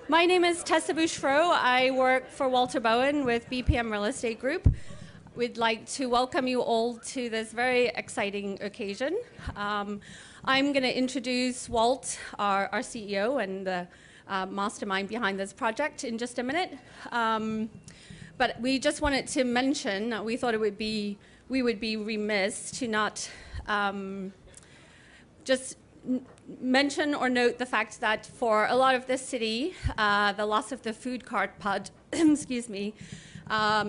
My name is Tessa Bouchereau. I work for Walter Bowen with BPM Real Estate Group. We'd like to welcome you all to this very exciting occasion. I'm going to introduce Walt, our CEO and the mastermind behind this project in just a minute. But we just wanted to mention, we thought we would be remiss to not just mention or note the fact that for a lot of the city, the loss of the food cart pod, excuse me,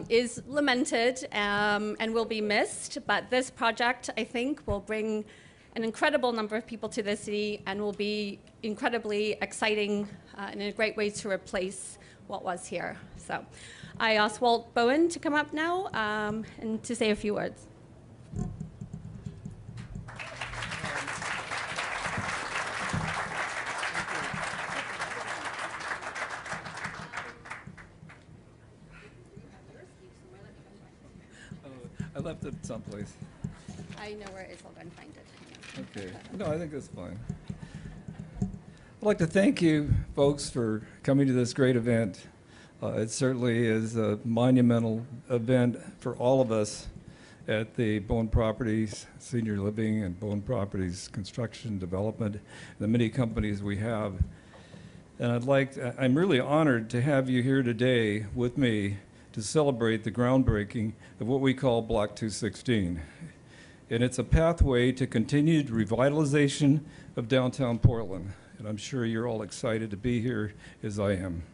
is lamented and will be missed. But this project, I think, will bring an incredible number of people to the city and will be incredibly exciting and a great way to replace what was here. So I asked Walt Bowen to come up now and to say a few words. I left it someplace. I know where it is. I'll go and find it. Okay. No, I think that's fine. I'd like to thank you, folks, for coming to this great event. It certainly is a monumental event for all of us at the Bowen Properties Senior Living and Bowen Properties Construction Development, the many companies we have. And I'm really honored to have you here today with me to celebrate the groundbreaking of what we call Block 216. And it's a pathway to continued revitalization of downtown Portland. And I'm sure you're all excited to be here, as I am.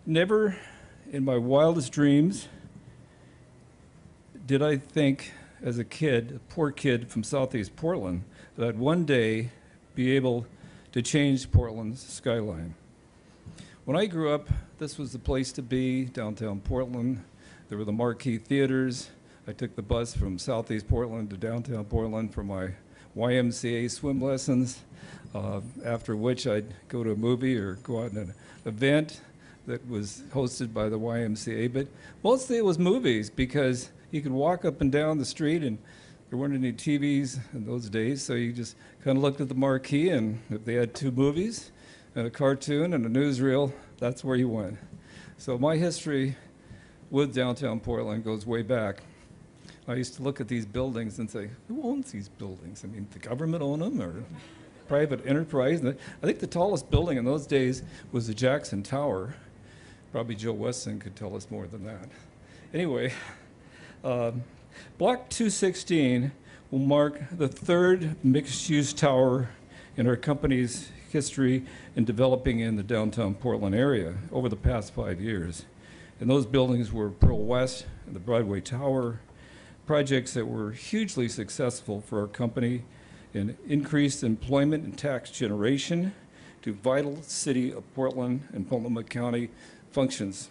Never in my wildest dreams did I think as a kid, a poor kid from Southeast Portland, that I'd one day be able to change Portland's skyline. When I grew up, this was the place to be, downtown Portland. There were the marquee theaters. I took the bus from Southeast Portland to downtown Portland for my YMCA swim lessons, after which I'd go to a movie or go out in an event that was hosted by the YMCA. But mostly it was movies, because you could walk up and down the street and there weren't any TVs in those days, so you just kind of looked at the marquee, and if they had two movies and a cartoon and a newsreel, that's where you went. So my history with downtown Portland goes way back. I used to look at these buildings and say, who owns these buildings? I mean, the government own them or private enterprise? And I think the tallest building in those days was the Jackson Tower. Probably Joe Weston could tell us more than that. Anyway, Block 216 will mark the third mixed-use tower in our company's history in developing in the downtown Portland area over the past 5 years. And those buildings were Pearl West and the Broadway Tower, projects that were hugely successful for our company in increased employment and tax generation to vital city of Portland and Multnomah County functions.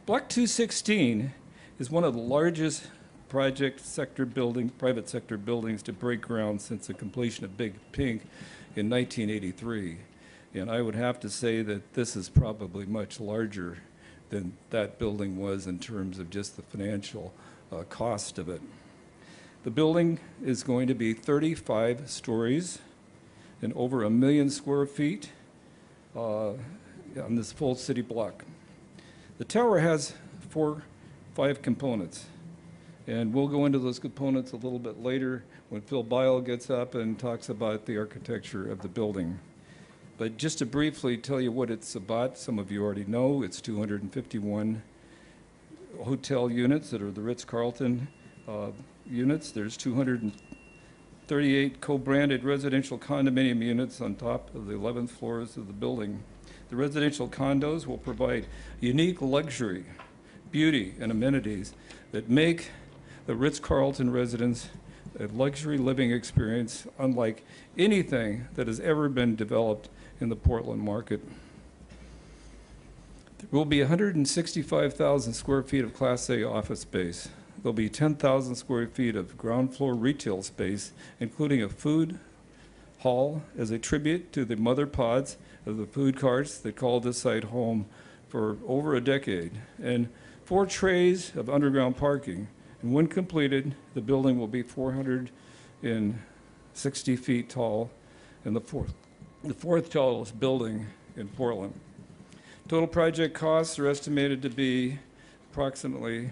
Block 216 is one of the largest private sector buildings to break ground since the completion of Big Pink in 1983. And I would have to say that this is probably much larger than that building was in terms of just the financial cost of it. The building is going to be 35 stories and over 1 million square feet on this full city block. The tower has 5 components, and we'll go into those components a little bit later when Phil Bile gets up and talks about the architecture of the building. But just to briefly tell you what it's about, some of you already know, it's 251 hotel units that are the Ritz Carlton units. There's 238 co-branded residential condominium units on top of the 11th floors of the building. The residential condos will provide unique luxury, beauty, and amenities that make the Ritz Carlton residence a luxury living experience unlike anything that has ever been developed in the Portland market. There will be 165,000 square feet of Class A office space. There'll be 10,000 square feet of ground floor retail space, including a food hall as a tribute to the mother pods of the food carts that called this site home for over a decade, and 4 trays of underground parking. And when completed, the building will be 460 feet tall, and the fourth tallest building in Portland. Total project costs are estimated to be approximately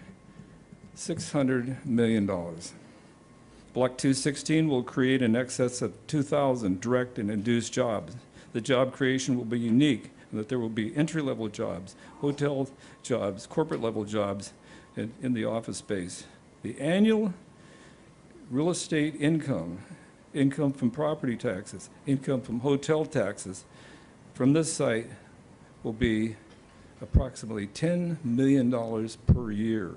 $600 million. Block 216 will create in excess of 2,000 direct and induced jobs. The job creation will be unique in that there will be entry-level jobs, hotel jobs, corporate-level jobs in the office space. The annual real estate income from property taxes, income from hotel taxes from this site will be approximately $10 million per year.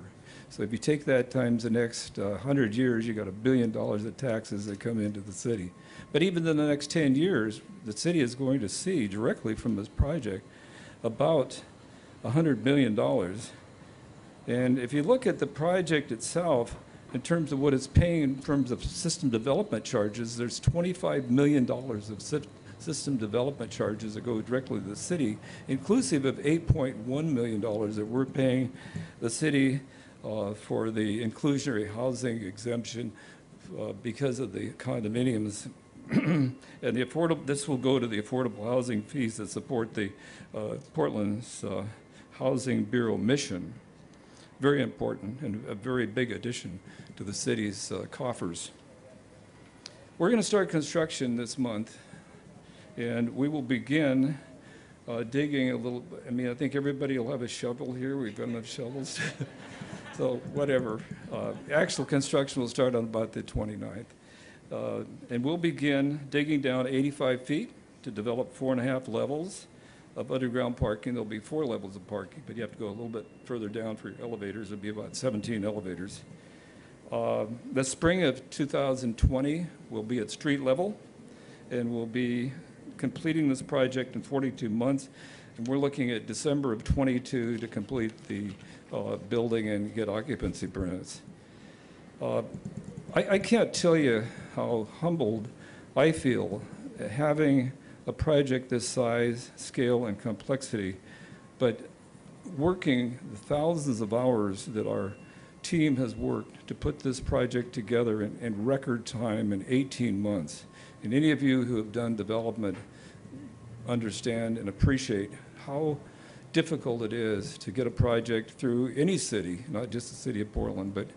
So if you take that times the next 100 years, you got $1 billion of taxes that come into the city. But even in the next 10 years, the city is going to see directly from this project about $100 million. And if you look at the project itself, in terms of what it's paying in terms of system development charges, there's $25 million of system development charges that go directly to the city, inclusive of $8.1 million that we're paying the city for the inclusionary housing exemption because of the condominiums. And this will go to the affordable housing fees that support the Portland's Housing Bureau mission. Very important and a very big addition to the city's coffers. We're going to start construction this month, and we will begin digging a little. I mean, I think everybody will have a shovel here. We've got enough shovels. So whatever. Actual construction will start on about the 29th. And we'll begin digging down 85 feet to develop 4.5 levels of underground parking. There'll be 4 levels of parking, but you have to go a little bit further down for your elevators. It'll be about 17 elevators. The spring of 2020 will be at street level, and we'll be completing this project in 42 months. And we're looking at December of 22 to complete the building and get occupancy permits. I can't tell you how humbled I feel having a project this size, scale, and complexity, but working the thousands of hours that our team has worked to put this project together in record time in 18 months. And any of you who have done development understand and appreciate how difficult it is to get a project through any city, not just the city of Portland, but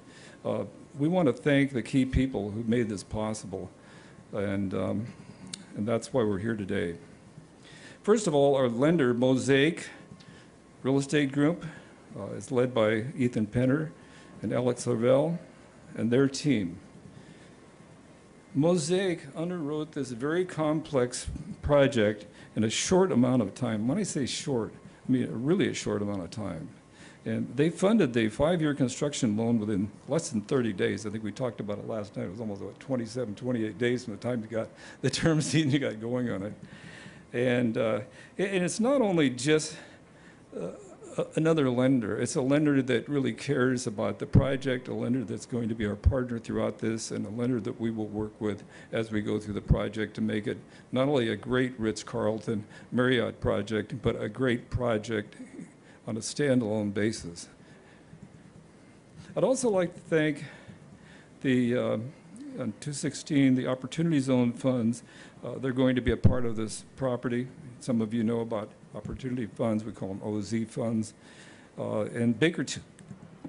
we want to thank the key people who made this possible, and that's why we're here today. First of all, our lender, Mosaic Real Estate Group, is led by Ethan Penner and Alex Lavelle and their team. Mosaic underwrote this very complex project in a short amount of time. When I say short, I mean really a short amount of time. And they funded the 5-year construction loan within less than 30 days. I think we talked about it last night. It was almost about 27, 28 days from the time you got the term sheet and you got going on it. And it's not only just another lender. It's a lender that really cares about the project, a lender that's going to be our partner throughout this, and a lender that we will work with as we go through the project to make it not only a great Ritz Carlton Marriott project, but a great project on a standalone basis. I'd also like to thank the on 216, the Opportunity Zone funds. They're going to be a part of this property. Some of you know about Opportunity funds. We call them OZ funds. And Baker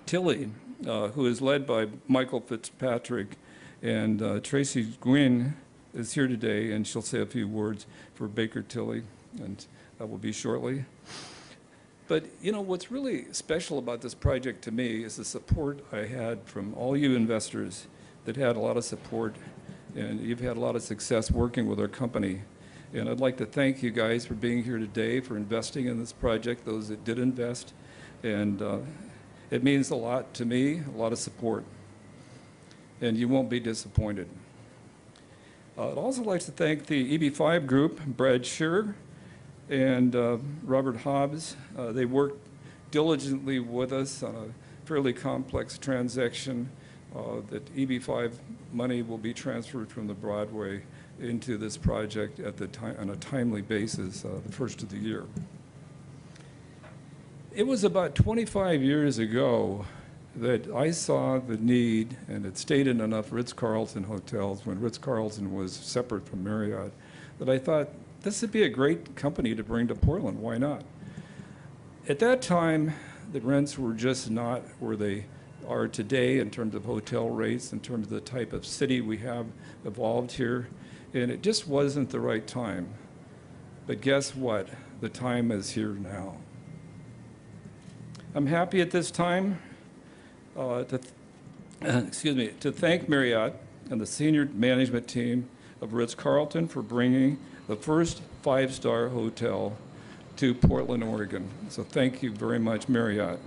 Tilly, who is led by Michael Fitzpatrick, and Tracy Gwynn is here today, and she'll say a few words for Baker Tilly, and that will be shortly. But you know, what's really special about this project to me is the support I had from all you investors that had a lot of support, and you've had a lot of success working with our company. And I'd like to thank you guys for being here today, for investing in this project, those that did invest. And it means a lot to me, a lot of support. And you won't be disappointed. I'd also like to thank the EB5 group, Brad Scheer and Robert Hobbs. They worked diligently with us on a fairly complex transaction that EB5 money will be transferred from the Broadway into this project at the time on a timely basis, the first of the year. It was about 25 years ago that I saw the need, and it stayed in enough Ritz Carlton hotels when Ritz Carlton was separate from Marriott, that I thought this would be a great company to bring to Portland. Why not? At that time, the rents were just not where they are today in terms of hotel rates, in terms of the type of city we have evolved here, and it just wasn't the right time. But guess what? The time is here now. I'm happy at this time to thank Marriott and the senior management team of Ritz Carlton for bringing the first five-star hotel to Portland, Oregon. So thank you very much, Marriott.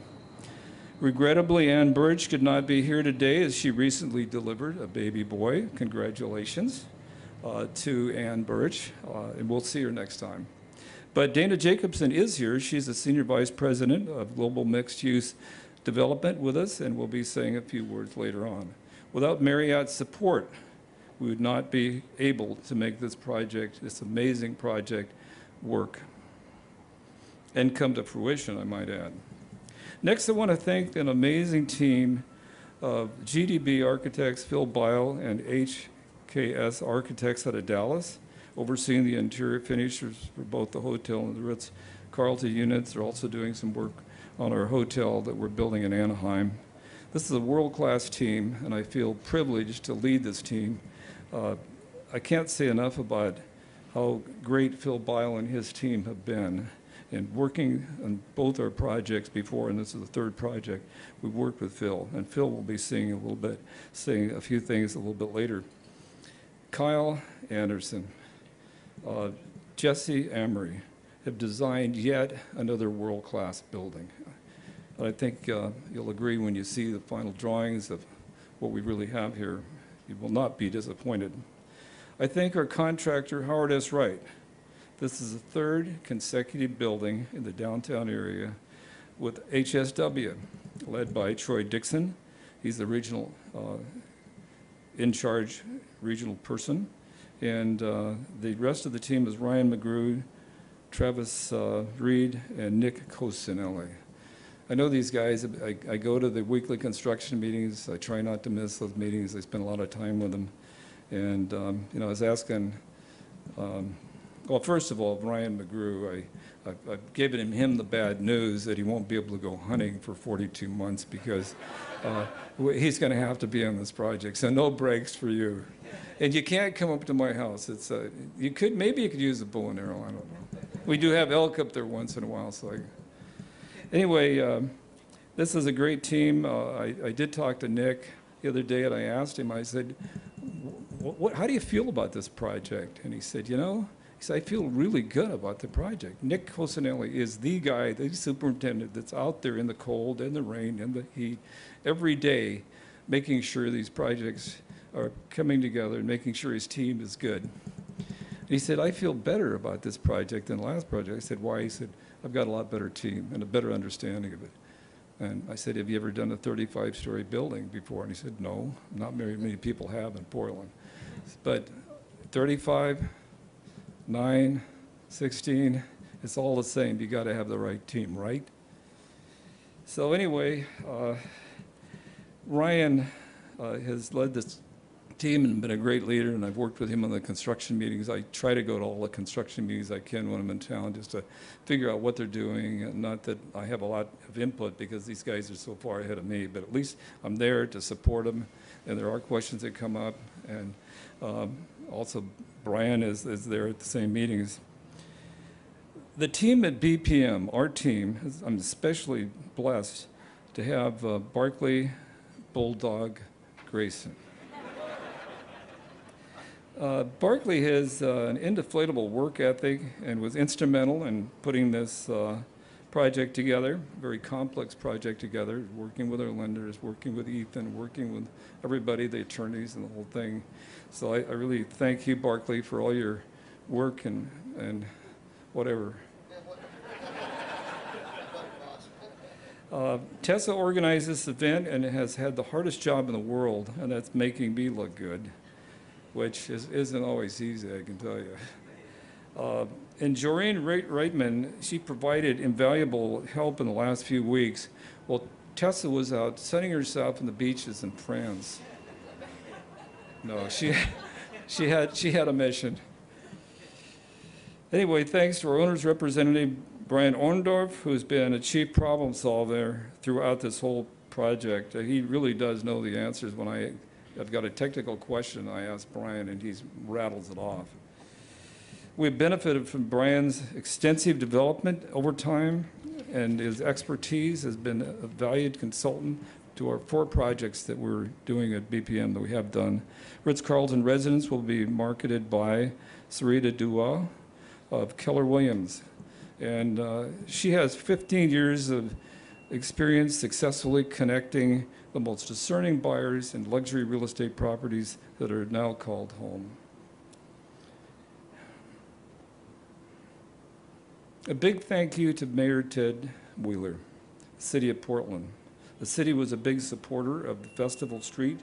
Regrettably, Ann Birch could not be here today as she recently delivered a baby boy. Congratulations to Ann Birch, and we'll see her next time. But Dana Jacobson is here. She's the Senior Vice President of Global Mixed Use Development with us, and we'll be saying a few words later on. Without Marriott's support, we would not be able to make this project, this amazing project, work and come to fruition, I might add. Next, I want to thank an amazing team of GDB architects, Phil Bile, and HKS architects out of Dallas, overseeing the interior finishes for both the hotel and the Ritz Carlton units. They're also doing some work on our hotel that we're building in Anaheim. This is a world-class team, and I feel privileged to lead this team. I can't say enough about how great Phil Bile and his team have been in working on both our projects before, and this is the third project. We've worked with Phil, and Phil will be saying a few things a little bit later. Kyle Anderson, Jesse Amory have designed yet another world-class building. And I think you'll agree when you see the final drawings of what we really have here, you will not be disappointed. I thank our contractor, Howard S. Wright. This is the third consecutive building in the downtown area with HSW, led by Troy Dixon. He's the regional, in-charge regional person. And the rest of the team is Ryan McGrew, Travis Reed, and Nick Cosinelli. I know these guys. I go to the weekly construction meetings. I try not to miss those meetings. I spend a lot of time with them. And I was asking, well, first of all, Ryan McGrew, I've given him the bad news that he won't be able to go hunting for 42 months because he's going to have to be on this project. So no breaks for you. And you can't come up to my house. It's maybe you could use a bow and arrow. I don't know. We do have elk up there once in a while. So anyway, this is a great team. I did talk to Nick the other day, and I asked him. I said, "How do you feel about this project?" And he said, I feel really good about the project. Nick Cosinelli is the guy, the superintendent that's out there in the cold and the rain and the heat every day, making sure these projects are coming together and making sure his team is good. And he said, I feel better about this project than the last project. I said, why? He said, I've got a lot better team and a better understanding of it. And I said, have you ever done a 35-story building before? And he said, no, not very many people have in Portland. But 35, 9, 16, it's all the same. You got to have the right team, right? So anyway, Ryan has led this team and been a great leader, and I've worked with him on the construction meetings. I try to go to all the construction meetings I can when I'm in town just to figure out what they're doing. And not that I have a lot of input because these guys are so far ahead of me, but at least I'm there to support them, and there are questions that come up. And also Brian is there at the same meetings. The team at BPM, our team, I'm especially blessed to have Barclay Bulldog Grayson. Barclay has an indeflatable work ethic and was instrumental in putting this project together, very complex project together, working with our lenders, working with Ethan, working with everybody, the attorneys and the whole thing. So I really thank you, Barclay, for all your work and whatever. Tessa organized this event and has had the hardest job in the world, and that's making me look good, which isn't always easy, I can tell you. And Joreen Reitman, she provided invaluable help in the last few weeks while Tessa was out sunning herself on the beaches in France. No, she had a mission. Anyway, thanks to our owner's representative, Brian Orndorff, who's been a chief problem solver throughout this whole project. He really does know the answers. When I've got a technical question, I ask Brian, and he rattles it off. We've benefited from Brian's extensive development over time, and his expertise has been a valued consultant to our 4 projects that we're doing at BPM that we have done. Ritz Carlton residence will be marketed by Sarita Dua of Keller Williams. And she has 15 years of experience successfully connecting the most discerning buyers in luxury real estate properties that are now called home. A big thank you to Mayor Ted Wheeler, City of Portland. The city was a big supporter of the Festival Street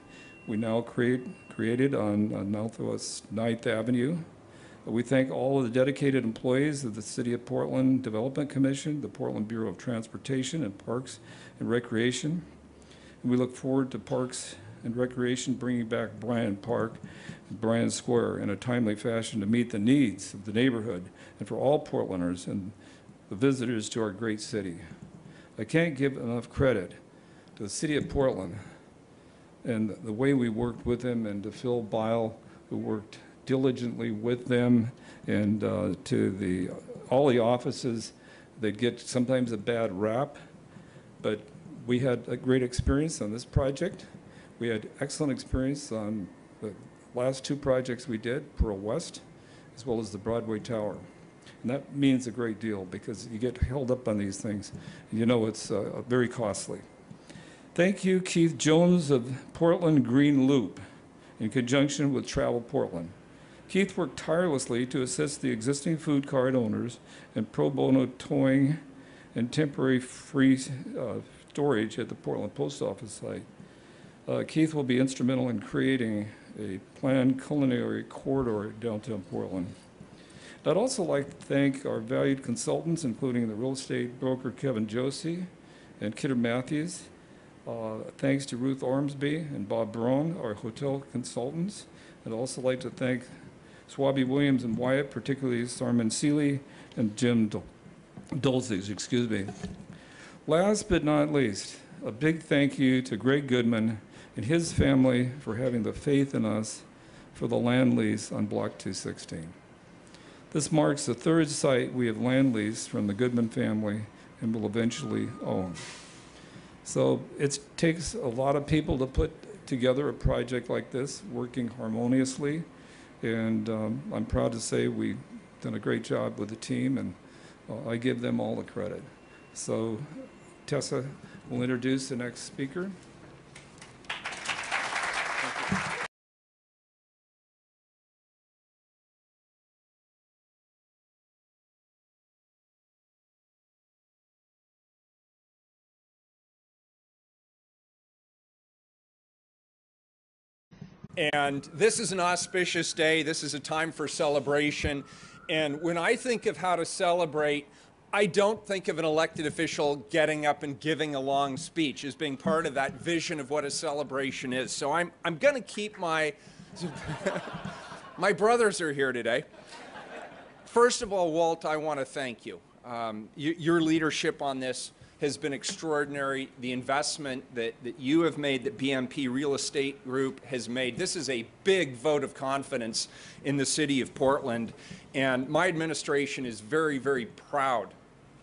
we now created on Northwest 9th Avenue. We thank all of the dedicated employees of the City of Portland Development Commission, the Portland Bureau of Transportation and Parks and Recreation. And we look forward to Parks and Recreation bringing back Bryant Park and Bryant Square in a timely fashion to meet the needs of the neighborhood and for all Portlanders and the visitors to our great city. I can't give enough credit to the City of Portland and the way we worked with them, and to Phil Bile, who worked diligently with them, and to all the offices. They get sometimes a bad rap, but we had a great experience on this project. We had excellent experience on the last 2 projects we did, Pearl West, as well as the Broadway Tower. And that means a great deal, because you get held up on these things, and you know it's very costly. Thank you, Keith Jones of Portland Green Loop, in conjunction with Travel Portland. Keith worked tirelessly to assist the existing food cart owners in pro bono towing and temporary free storage at the Portland Post Office site. Keith will be instrumental in creating a planned culinary corridor at downtown Portland. I'd also like to thank our valued consultants, including the real estate broker Kevin Josie and Kidder Matthews. Thanks to Ruth Ormsby and Bob Brown, our hotel consultants. I'd also like to thank Swabby Williams and Wyatt, particularly Sarman Seeley and Jim Dulces, excuse me. Last but not least, a big thank you to Greg Goodman and his family for having the faith in us for the land lease on Block 216. This marks the 3rd site we have land leased from the Goodman family and will eventually own. So it takes a lot of people to put together a project like this, working harmoniously, and I'm proud to say we've done a great job with the team, and I give them all the credit. So Tessa will introduce the next speaker. And this is an auspicious day. This is a time for celebration. And when I think of how to celebrate, I don't think of an elected official getting up and giving a long speech as being part of that vision of what a celebration is. So I'm going to keep my brothers are here today. First of all, Walt, I want to thank you. Your leadership on this has been extraordinary. The investment that you have made, that BMP Real Estate Group has made, this is a big vote of confidence in the city of Portland. And my administration is very, very proud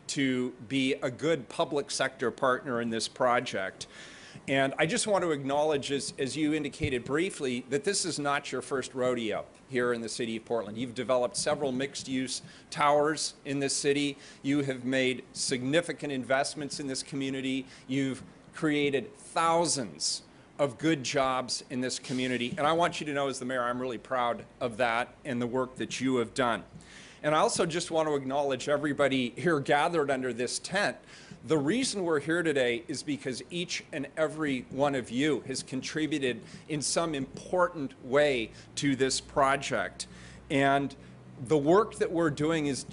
to be a good public sector partner in this project. And I just want to acknowledge, as you indicated briefly, that this is not your first rodeo here in the city of Portland. You've developed several mixed-use towers in this city. You have made significant investments in this community. You've created thousands of good jobs in this community. And I want you to know, as the mayor, I'm really proud of that and the work that you have done. And I also just want to acknowledge everybody here gathered under this tent. The reason we're here today is because each and every one of you has contributed in some important way to this project. And the work that we're doing is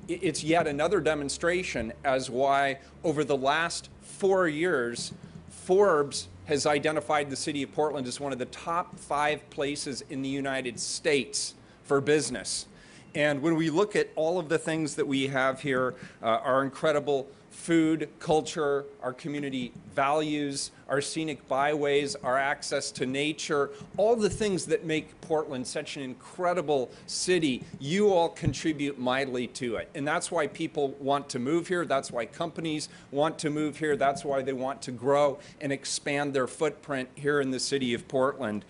it's yet another demonstration as why over the last 4 years, Forbes has identified the city of Portland as one of the top 5 places in the United States for business. And when we look at all of the things that we have here, our incredible food, culture, our community values, our scenic byways, our access to nature, all the things that make Portland such an incredible city, you all contribute mightily to it. And that's why people want to move here. That's why companies want to move here. That's why they want to grow and expand their footprint here in the city of Portland.